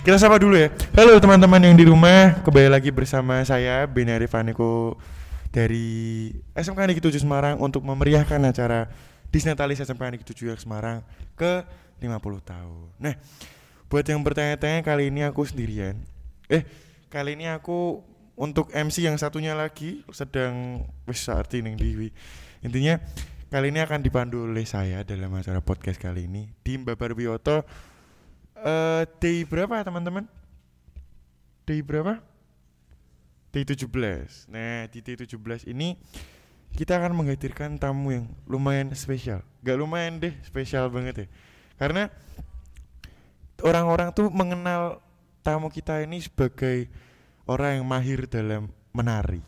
Kita sapa dulu ya. Halo teman-teman yang di rumah, kembali lagi bersama saya Beni Arifaniko dari SMK Negeri 7 Semarang untuk memeriahkan acara Disnatalis SMK Negeri 7 Semarang ke 50 tahun. Nah, buat yang bertanya-tanya, kali ini aku sendirian. Kali ini aku untuk MC yang satunya lagi sedang saat ini Dewi. Intinya kali ini akan dipandu oleh saya dalam acara podcast kali ini di Mbak Wiyoto. Day berapa teman-teman? Day berapa? Day 17. Nah, di Day 17 ini kita akan menghadirkan tamu yang lumayan spesial. Gak lumayan deh, spesial banget ya. Karena orang-orang tuh mengenal tamu kita ini sebagai orang yang mahir dalam menari.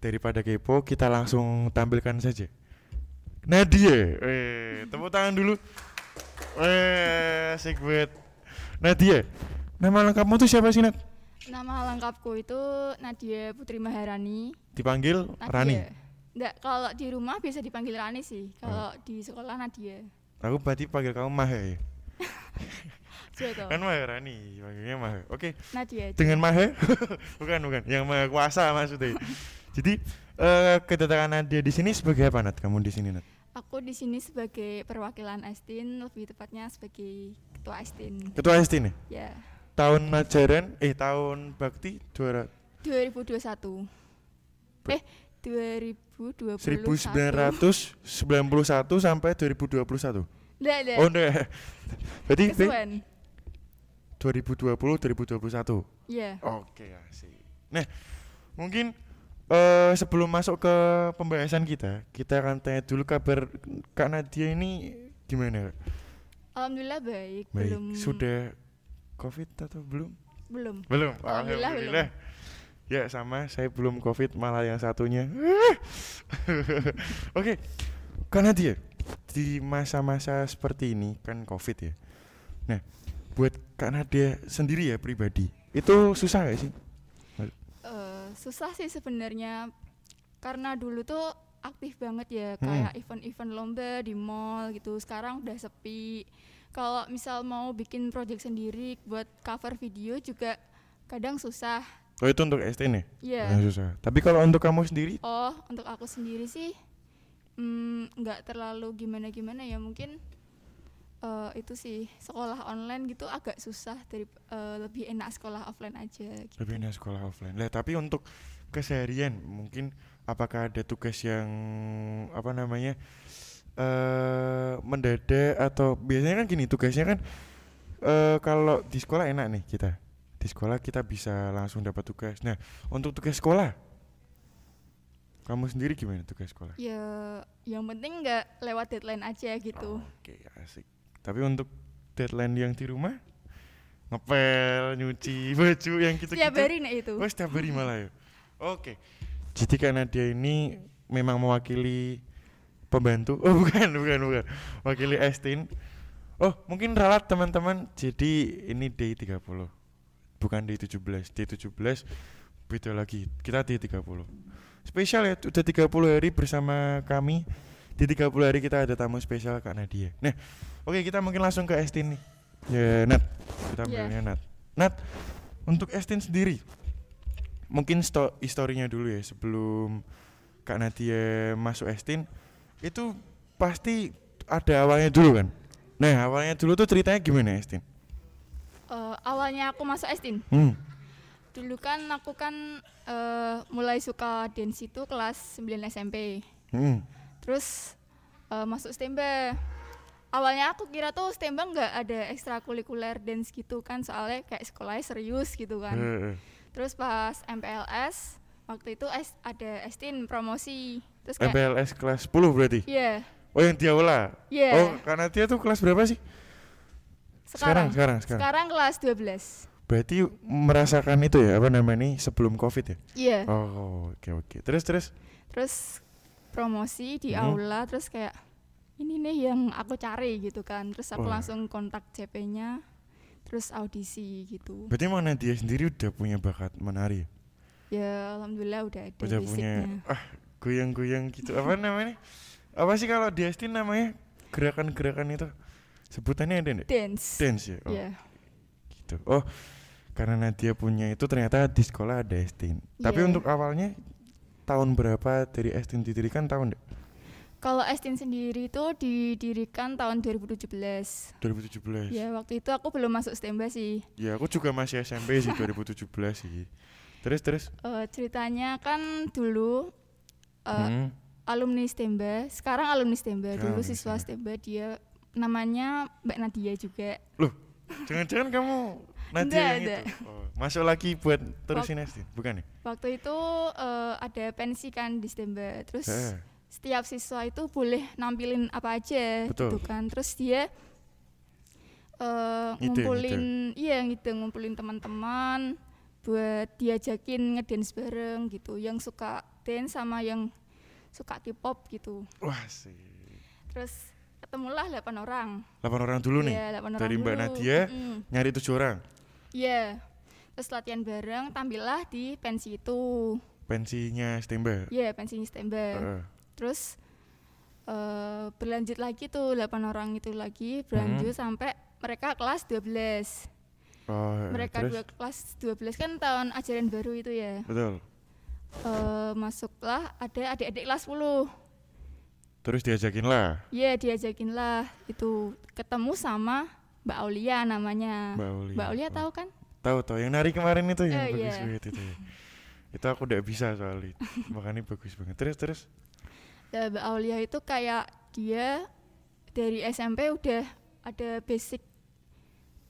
Daripada kepo, kita langsung tampilkan saja Nadia. Tepuk tangan dulu. Asik banget. Nadia, nama lengkapmu tuh siapa sih, Nat? Nama lengkapku itu Nadia Putri Maharani. Dipanggil Nadia. Rani? Enggak, kalau di rumah biasa dipanggil Rani sih. Kalau di sekolah Nadia. Aku berarti panggil kamu Mahe. Kan Mahe Rani, panggilnya Mahe. Oke. Nadia. Dengan Mahe? bukan. Yang Maha Kuasa maksudnya. Jadi kedatangan Nadia di sini sebagai apa, Nat? Kamu di sini, Nat? Aku di sini sebagai perwakilan Astin, lebih tepatnya sebagai ketua Astin. Ketua Astin ya? Ya. Tahun ajaran tahun bakti 2021. 2021. 1991 sampai 2021. Enggak. Oh, enggak. Berarti Kesuwen. 2020 2021. Iya. Oke, asik. Nah, mungkin sebelum masuk ke pembahasan kita akan tanya dulu kabar Kak Nadia ini gimana? Alhamdulillah baik. Baik. Sudah COVID atau belum? Belum. Alhamdulillah. Ya sama, saya belum COVID, malah yang satunya. Oke, Kak Nadia, di masa-masa seperti ini kan COVID ya. Nah, buat Kak Nadia sendiri ya pribadi, itu susah gak sih? Susah sih sebenarnya, karena dulu tuh aktif banget ya, kayak event-event lomba di mall gitu. Sekarang udah sepi. Kalau misal mau bikin project sendiri buat cover video juga kadang susah. Oh, itu untuk ST nih? Iya. Susah. Tapi kalau untuk kamu sendiri? Oh, untuk aku sendiri sih nggak terlalu gimana-gimana ya. Mungkin itu sih, sekolah online gitu agak susah, lebih enak sekolah offline aja gitu. Lebih enak sekolah offline. Lah, tapi untuk keseharian mungkin apakah ada tugas yang mendadak, atau biasanya kan gini tugasnya kan, kalau di sekolah enak nih, di sekolah kita bisa langsung dapat tugas. Nah, untuk tugas sekolah kamu sendiri gimana tugas sekolah? Ya, yang penting nggak lewat deadline aja gitu. Oke, asik. Tapi untuk deadline yang di rumah, ngepel, nyuci baju yang gitu-gitu. Setiap hari nih itu. Oh, setiap hari malah ya. Oke. Jadi karena dia ini memang mewakili pembantu. Oh, bukan. Wakili Estin. Oh, mungkin ralat teman-teman. Jadi ini day 30. Bukan day 17. Day 17 beda lagi. Kita day 30. Spesial ya, udah 30 hari bersama kami. Di 30 hari kita ada tamu spesial Kak Nadia. Nah, oke, kita mungkin langsung ke Estin nih. Ya, Nat. Kita ambilnya Nat, untuk Estin sendiri, mungkin historinya dulu ya sebelum Kak Nadia masuk Estin. Itu pasti ada awalnya dulu kan? Nah, awalnya dulu tuh ceritanya gimana Estin? Awalnya aku masuk Estin. Dulu kan aku kan mulai suka dance itu kelas 9 SMP. Terus masuk Stemba. Awalnya aku kira tuh Stemba nggak ada ekstrakurikuler dance gitu kan, soalnya kayak sekolahnya serius gitu kan. Terus pas MPLS waktu itu ada Estin promosi. Terus kayak MPLS kelas 10 berarti? Iya. Oh, yang Diaula? Iya. Oh, karena dia tuh kelas berapa sih? Sekarang. Sekarang kelas 12. Berarti merasakan itu ya, sebelum COVID ya? Iya. Oh, oke. Terus promosi di aula, terus kayak ini nih yang aku cari gitu kan. Terus aku langsung kontak CP-nya, terus audisi gitu. Berarti mana dia sendiri udah punya bakat menari? Ya, alhamdulillah udah ada udah fisiknya. Punya goyang-goyang gitu. Apa sih kalau di Estin namanya gerakan-gerakan itu? Sebutannya ada enggak? Dance. Dance ya? Iya. gitu. Oh, karena Nadia punya itu ternyata di sekolah ada Estin. Tapi Yeah. untuk awalnya tahun berapa dari Estin didirikan, tahu enggak? Kalau Estin sendiri itu didirikan tahun 2017. 2017. Ya, waktu itu aku belum masuk STEMBA sih. Ya, aku juga masih SMP sih 2017 sih. Terus. Ceritanya kan dulu alumni STEMBA, sekarang alumni STEMBA, dulu siswa STEMBA, dia namanya Mbak Nadia juga. Loh, jangan-jangan kamu Nadia yang Enggak. itu? Oh, masuk lagi buat terusin Estin, bukan ya? Waktu itu ada pensi kan di STEMBA, terus setiap siswa itu boleh nampilin apa aja. Betul. Gitu kan. Terus dia ngumpulin teman-teman buat diajakin ngedance bareng gitu, yang suka dance sama yang suka K-pop gitu. Wah sih. Terus ketemulah 8 orang. 8 orang dulu nih. Iya, 8 orang dari Mbak dulu. Nadia nyari 7 orang. Iya. Terus latihan bareng, tampillah di pensi itu. Pensinya STEMBA. Iya, pensinya STEMBA. Terus berlanjut lagi tuh 8 orang itu lagi berlanjut sampai mereka kelas 12. Mereka kelas 12 kan tahun ajaran baru itu ya. Betul. Masuklah ada adik-adik kelas 10. Terus diajakin lah. Iya, diajakin lah. Itu ketemu sama Mbak Aulia namanya. Mbak Aulia tahu kan? Tahu yang nari kemarin itu yang bagus banget itu. Itu aku udah bisa soalnya. Makanya bagus banget. Terus. Ya, Mbak Aulia itu kayak dia dari SMP udah ada basic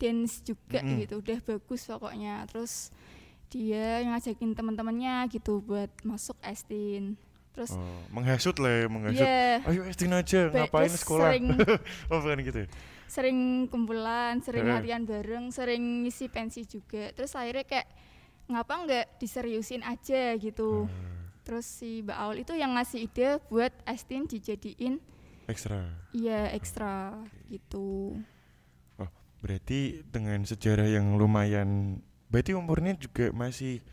dance juga gitu, udah bagus pokoknya. Terus dia ngajakin teman-temannya gitu buat masuk Estin. Terus menghasut lah ya, ayo Estin aja, ngapain sekolah? Bukan gitu ya? Sering kumpulan, sering latihan bareng, sering ngisi pensi juga. Terus akhirnya kayak ngapa nggak diseriusin aja gitu. Terus si Mbak Aul itu yang ngasih ide buat Estin dijadiin ekstra. Iya, ekstra gitu. Oh, berarti dengan sejarah yang lumayan, berarti umurnya juga masih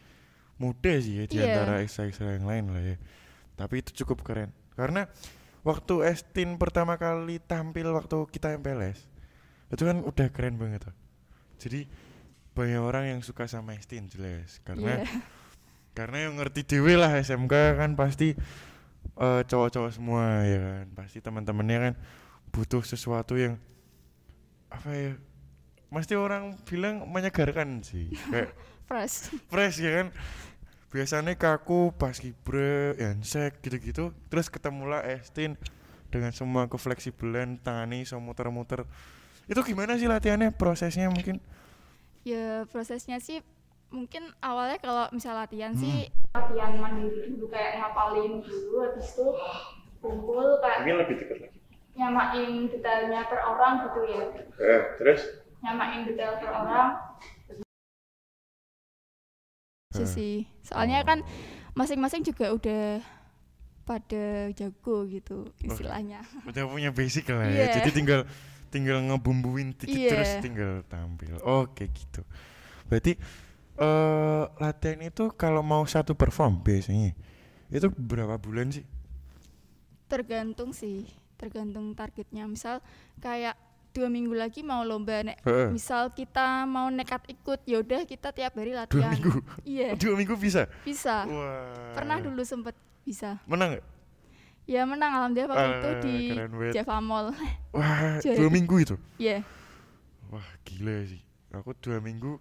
muda sih ya di antara ekstra-ekstra yang lain lah ya. Tapi itu cukup keren. Karena waktu Estin pertama kali tampil waktu kita MPLS, itu kan udah keren banget tuh. Jadi banyak orang yang suka sama Estin jelas. Karena yang ngerti dewe lah SMK kan pasti cowok-cowok semua ya kan. Pasti teman-temannya kan butuh sesuatu yang apa ya? Mesti orang bilang menyegarkan sih. Kayak fresh ya kan. Biasanya kaku, paskibra, handshake gitu-gitu. Terus ketemulah Estin dengan semua kefleksibelan, tangannya iso muter-muter. Itu gimana sih latihannya, prosesnya mungkin? Ya prosesnya sih mungkin awalnya kalau misal latihan sih latihan mandiri dulu, kayak ngapalin dulu, habis itu kumpul kayak mungkin lebih dekat lagi, nyamain detailnya per orang gitu ya. Terus nyamain detail per orang sih. Soalnya kan masing-masing juga udah pada jago gitu istilahnya. Udah punya basic lah ya. Jadi tinggal ngebumbuin dikit terus tinggal tampil. Oke gitu. Berarti latihan itu kalau mau satu perform biasanya itu berapa bulan sih? Tergantung targetnya. Misal kayak 2 minggu lagi mau lomba misal kita mau nekat ikut, ya udah kita tiap hari latihan. 2 minggu? Iya. 2 minggu bisa? Bisa. Wah. Pernah dulu sempet bisa. Menang gak? Ya menang alhamdulillah waktu itu di Java Mall. Wah, 2 minggu itu? Iya. Wah gila sih. Aku 2 minggu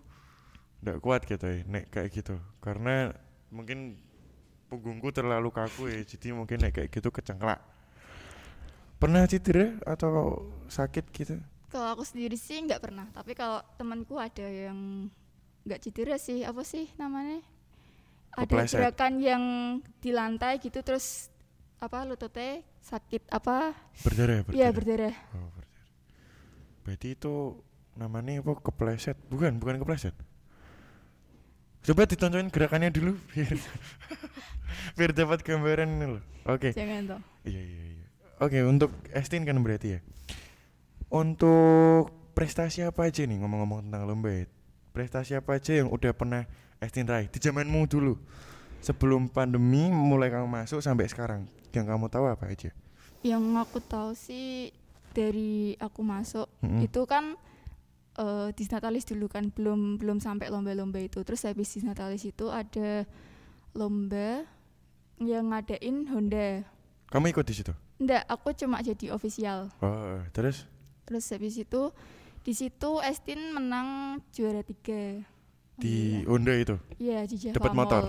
nggak kuat gitu ya, nek kayak gitu. Karena mungkin punggungku terlalu kaku ya, jadi mungkin nek kayak gitu kecengklak. Pernah cedera atau sakit gitu? Kalau aku sendiri sih nggak pernah, tapi kalau temanku ada yang nggak cedera sih. Apa sih namanya? Ada gerakan yang di lantai gitu, terus apa lututnya sakit apa? Berdarah. Iya berdarah. Oh, berdarah. Berarti itu namanya apa? Kepleset? Bukan kepleset. Coba ditontonin gerakannya dulu biar dapat gambaran ini loh. Oke. Jangan toh. Iya. Oke, untuk Estin kan berarti ya. Untuk prestasi apa aja nih, ngomong-ngomong tentang lomba ya. Prestasi apa aja yang udah pernah Estin raih di zamanmu dulu? Sebelum pandemi mulai kamu masuk sampai sekarang. Yang kamu tahu apa aja? Yang aku tahu sih dari aku masuk itu kan disnatalis dulu kan, belum sampai lomba-lomba itu. Terus habis disnatalis itu ada lomba yang ngadain Honda. Kamu ikut di situ? Enggak, aku cuma jadi official. Oh, terus Habis itu di situ Estin menang juara 3 di Honda itu? Iya, di Java Dapat Mall. motor?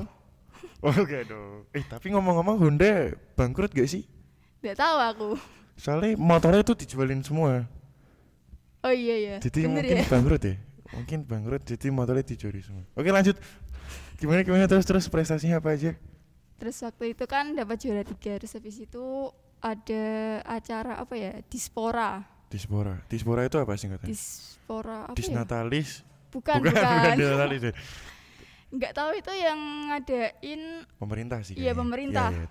Oke dong. Tapi ngomong-ngomong Honda bangkrut gak sih? Nggak tahu aku. Soalnya motornya tuh dijualin semua. Oh iya. Jadi bener mungkin ya? bangkrut ya? Mungkin bangkrut jadi motornya dicuri semua. Oke lanjut. Gimana terus prestasinya apa aja? Terus waktu itu kan dapat juara 3. Terus habis itu ada acara apa ya? Dispora Dispora itu apa singkatnya? Dispora apa Disnatalis? ya? Bukan. Disnatalis ya? Nggak tahu itu yang ngadain Pemerintah sih kayaknya. Iya, pemerintah. Iya.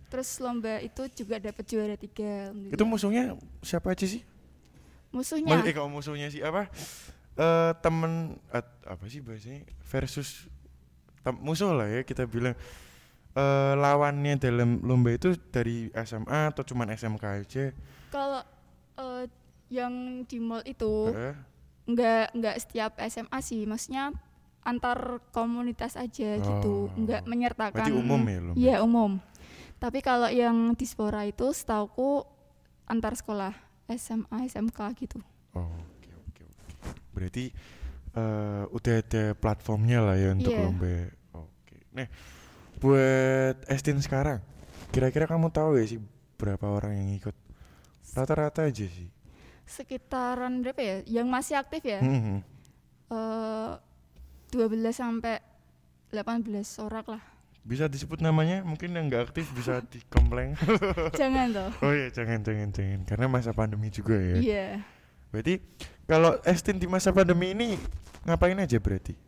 Terus Lomba itu juga dapat juara 3. itu musuhnya siapa aja sih? Musuhnya? Kalau musuhnya sih apa? Temen apa sih bahasanya? Versus musuh lah ya kita bilang. Lawannya dalam lomba itu dari SMA atau cuman SMK aja? Kalau yang di mall itu nggak setiap SMA sih, maksudnya antar komunitas aja gitu, nggak menyertakan. Berarti umum ya lomba? Iya umum. Tapi kalau yang Dispora itu setauku antar sekolah SMA SMK gitu. Oke. Berarti udah ada platformnya lah ya untuk lomba. Oke. Nah, buat Estin sekarang, kira-kira kamu tahu ya sih berapa orang yang ikut? Rata-rata aja sih. Sekitaran berapa ya? Yang masih aktif ya? 12 sampai 18 orang lah. Bisa disebut namanya? Mungkin yang nggak aktif bisa dikomplain. Jangan toh. Oh iya, jangan. Karena masa pandemi juga ya. Iya. Berarti kalau Estin di masa pandemi ini ngapain aja berarti?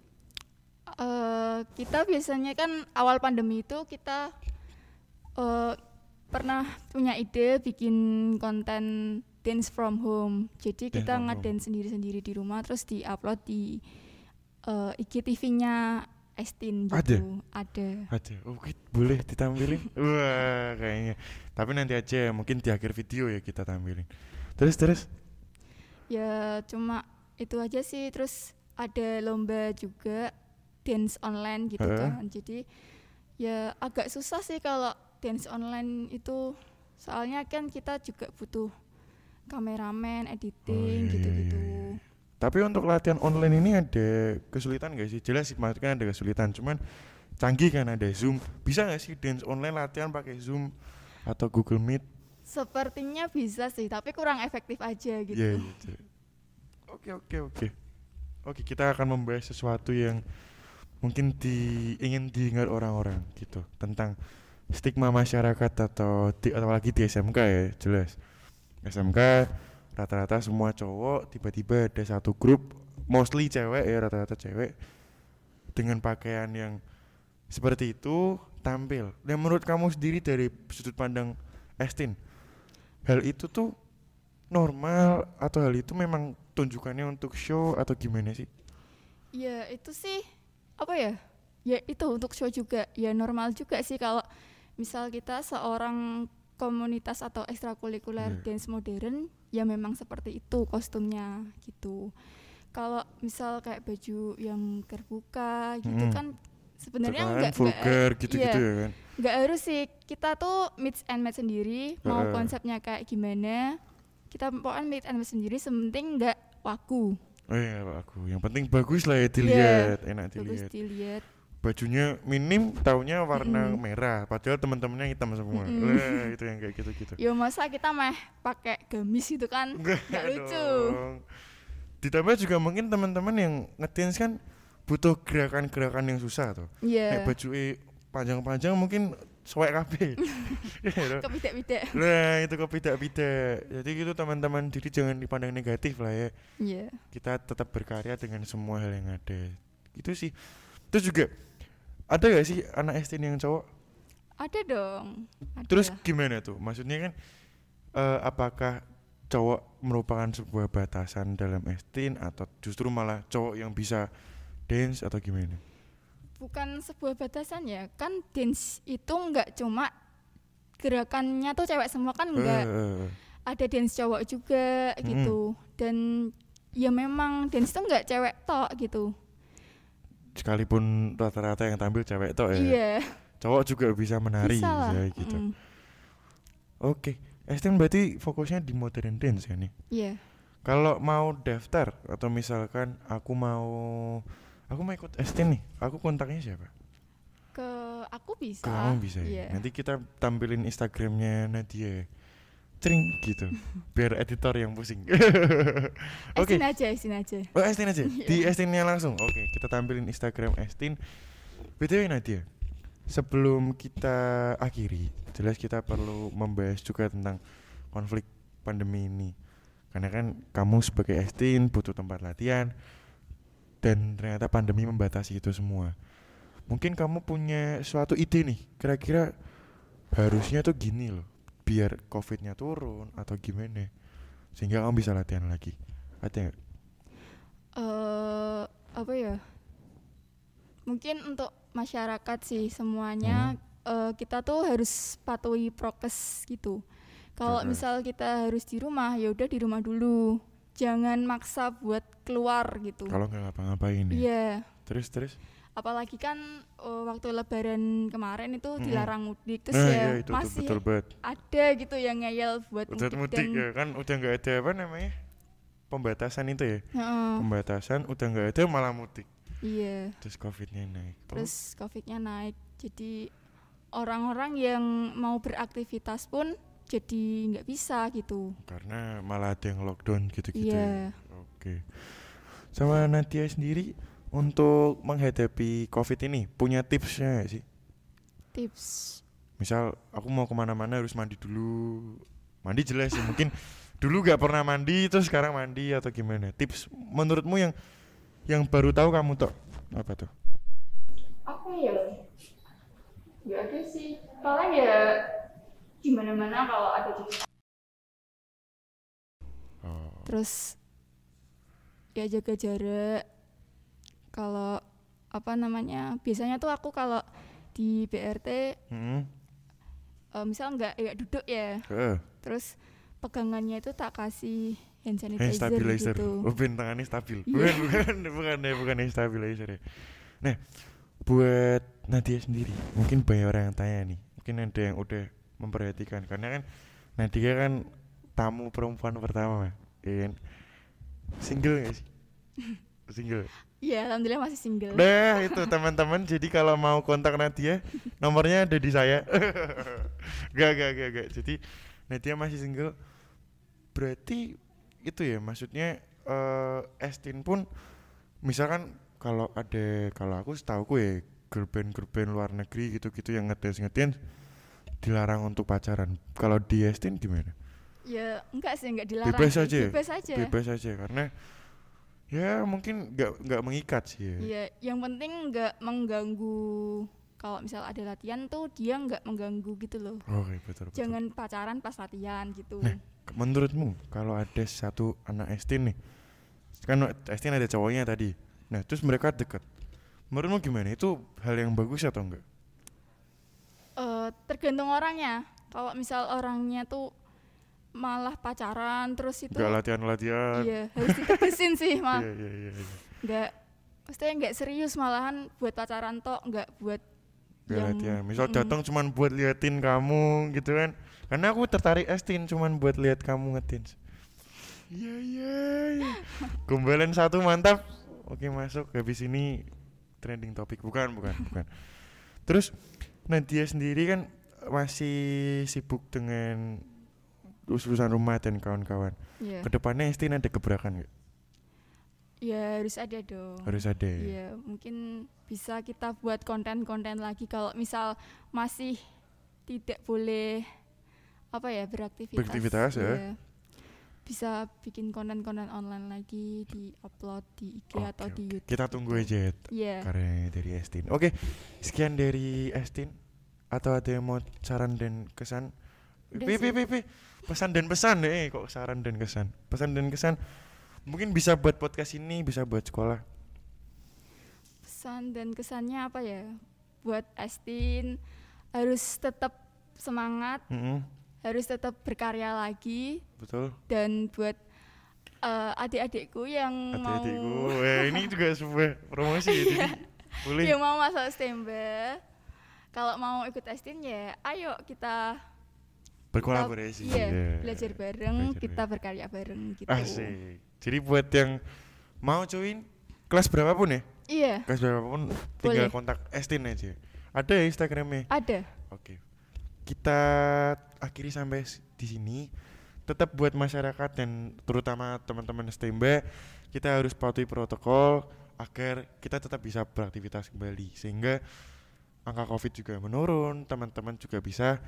Kita biasanya kan awal pandemi itu kita pernah punya ide bikin konten dance from home. Jadi kita ngadain sendiri-sendiri di rumah terus di-upload di IGTV-nya Estin gitu. Ada. Oke, boleh ditampilin? Wah, kayaknya. Tapi nanti aja mungkin di akhir video ya kita tampilin. Terus? Ya cuma itu aja sih. Terus ada lomba juga dance online gitu kan. Jadi ya agak susah sih kalau dance online itu, soalnya kan kita juga butuh kameramen, editing gitu-gitu. Tapi untuk latihan online ini ada kesulitan gak sih? Jelas sih maksudnya ada kesulitan, cuman canggih kan ada Zoom. Bisa gak sih dance online latihan pakai Zoom atau Google Meet? Sepertinya bisa sih, tapi kurang efektif aja gitu. Iya. Oke, kita akan membahas sesuatu yang mungkin ingin diingat orang-orang gitu, tentang stigma masyarakat atau apalagi di SMK ya, jelas. SMK rata-rata semua cowok, tiba-tiba ada satu grup mostly cewek ya, rata-rata cewek dengan pakaian yang seperti itu tampil. Dan menurut kamu sendiri dari sudut pandang Estin, hal itu tuh normal atau hal itu memang tunjukannya untuk show atau gimana sih? Ya itu sih apa ya? Ya itu untuk show juga. Ya normal juga sih kalau misal kita seorang komunitas atau ekstrakurikuler dance modern, ya memang seperti itu kostumnya gitu. Kalau misal kayak baju yang terbuka gitu kan sebenarnya enggak vulgar gitu-gitu ya kan. Enggak harus sih, kita tuh mix and match sendiri, mau konsepnya kayak gimana. Kita pokoknya mix and match sendiri, sementing enggak waku. Oh iya, waku. Yang penting bagus lah ya dilihat, enak dilihat. Bagus dilihat. Bajunya minim, taunya warna merah, padahal teman-temannya hitam semua. Itu yang kayak gitu-gitu. Ya masa kita mah pakai gamis gitu kan, nggak lucu. Ditambah juga mungkin teman-teman yang ngedance kan butuh gerakan-gerakan yang susah tuh. Kayak baju panjang-panjang mungkin suwek kabeh. Kepidak-pidak. Nah, itu kepidak-pidak. Jadi gitu teman-teman, jadi jangan dipandang negatif lah ya. Iya. Kita tetap berkarya dengan semua hal yang ada. Gitu sih. Terus juga ada gak sih anak Estin yang cowok? Ada dong. Ada. Terus gimana tuh? Maksudnya kan apakah cowok merupakan sebuah batasan dalam Estin atau justru malah cowok yang bisa dance atau gimana? Bukan sebuah batasan ya, kan dance itu nggak cuma gerakannya tuh cewek semua kan, nggak ada dance cowok juga gitu. Dan ya memang dance itu nggak cewek tok gitu. Sekalipun rata-rata yang tampil cewek tok ya. Iya. Cowok juga bisa menari Bisa lah. ya gitu. Oke, Estin berarti fokusnya di modern dance ya nih. Iya. Kalau mau daftar atau misalkan aku mau ikut Estin nih, aku kontaknya siapa? Ke aku bisa. Ke kamu bisa ya. Iya. Nanti kita tampilin Instagramnya Nadia. Cering gitu. Biar editor yang pusing. Oke. Estin aja. Oh, Estin aja. Di Estinnya langsung. Oke, kita tampilin Instagram Estin. BTW Nadia, sebelum kita akhiri, jelas kita perlu membahas juga tentang konflik pandemi ini. Karena kan kamu sebagai Estin butuh tempat latihan dan ternyata pandemi membatasi itu semua. Mungkin kamu punya suatu ide nih, kira-kira harusnya tuh gini loh, biar COVID-nya turun atau gimana, sehingga kamu bisa latihan lagi. Ada nggak? Apa ya? Mungkin untuk masyarakat sih semuanya kita tuh harus patuhi prokes gitu. Kalau misal kita harus di rumah, ya udah di rumah dulu. Jangan maksa buat keluar gitu. Kalau nggak ngapa-ngapain ya. Iya. Terus. Apalagi kan waktu Lebaran kemarin itu dilarang mudik, terus Nah, ya iya, itu masih betul banget. ada gitu yang ngeyel buat Udah mudik ya kan, udah nggak ada apa namanya pembatasan itu ya. Pembatasan udah nggak ada malah mudik. Iya. Terus COVID-nya naik. Terus COVID-nya naik, jadi orang-orang yang mau beraktivitas pun jadi nggak bisa gitu. Karena malah ada yang lockdown gitu-gitu. Iya. Oke. Sama Nadia sendiri untuk menghadapi COVID ini punya tipsnya gak sih? Tips. Misal aku mau kemana-mana harus mandi dulu. Mandi jelas sih, mungkin dulu gak pernah mandi terus sekarang mandi atau gimana? Tips menurutmu yang baru tahu kamu tuh apa tuh? Apa ya? Gak ada sih. Paling ya gimana-mana kalau ada tips. Terus ya jaga jarak. Kalau apa namanya, biasanya tuh aku kalau di BRT misal nggak duduk ya, terus pegangannya itu tak kasih hand sanitizer gitu. Oh, tangannya stabil. Bukan hand stabilizer ya. Nah, buat Nadia sendiri, mungkin banyak orang yang tanya nih, mungkin ada yang udah memperhatikan karena kan Nadia kan tamu perempuan pertama, ya kan? Single nggak sih? Single. Iya, alhamdulillah masih single. Nah, itu teman-teman. Jadi kalau mau kontak Nadia, nomornya ada di saya. Gak. Jadi Nadia masih single. Berarti itu ya, maksudnya Estin pun misalkan kalau aku setauku ya girlband luar negeri gitu-gitu yang ngedance dilarang untuk pacaran. Kalau di Estin gimana? Ya enggak sih, enggak dilarang. Bebas aja karena ya mungkin nggak mengikat sih ya. Iya, yang penting nggak mengganggu. Kalau misal ada latihan tuh dia nggak mengganggu gitu loh. Oke, betul. Jangan pacaran pas latihan gitu. Nah, menurutmu kalau ada satu anak Estin nih, kan Estin ada cowoknya tadi. Nah, terus mereka deket. Menurutmu gimana? Itu hal yang bagus atau enggak? Tergantung orangnya. Kalau misal orangnya tuh malah pacaran terus itu nggak latihan. Iya, harus ditegesin sih mah. Iya. Nggak, maksudnya nggak serius, malahan buat pacaran tok, nggak buat latihan. Misal datang cuman buat liatin kamu gitu kan. Karena aku tertarik Estin cuman buat lihat kamu ngedance. Iya. Gombalan satu mantap. Oke, masuk. Habis ini trending topik. Bukan. Terus Nadia sendiri kan masih sibuk dengan urusan rumah dan kawan-kawan. Yeah. Kedepannya Estin ada gebrakan nggak? Ya harus ada dong. Harus ada. Iya, mungkin bisa kita buat konten-konten lagi kalau misal masih tidak boleh beraktivitas ya. Bisa bikin konten-konten online lagi, di-upload di IG atau di YouTube. Kita tunggu aja karya dari Estin. Oke, sekian dari Estin. Atau ada yang mau saran dan kesan? Pesan dan pesan kok saran dan kesan. Pesan dan kesan mungkin bisa buat podcast ini, bisa buat sekolah. Pesan dan kesannya apa ya? Buat Estin harus tetap semangat, harus tetap berkarya lagi. Betul. Dan buat Adik-adikku yang Adik-adikku, ini juga sebuah promosi ya, jadi boleh. yang mau masuk STEMBA, kalau mau ikut STIN ya ayo kita berkolaborasi. Belajar bareng, kita berkarya bareng gitu. Asik. Jadi buat yang mau join kelas berapapun ya? Iya. Kelas berapapun tinggal kontak Estin aja. Ada ya Instagramnya? Ada. Oke. Kita akhiri sampai di sini. Tetap buat masyarakat dan terutama teman-teman STEMBA, kita harus patuhi protokol agar kita tetap bisa beraktivitas kembali, sehingga angka COVID juga menurun, teman-teman juga bisa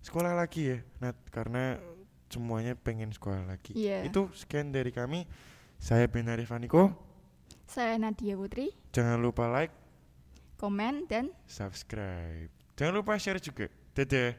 sekolah lagi ya, Nat, karena semuanya pengen sekolah lagi. Itu sekian dari kami. Saya Benari Vaniko. Saya Nadia Putri. Jangan lupa like, komen, dan subscribe. Jangan lupa share juga. Dadah.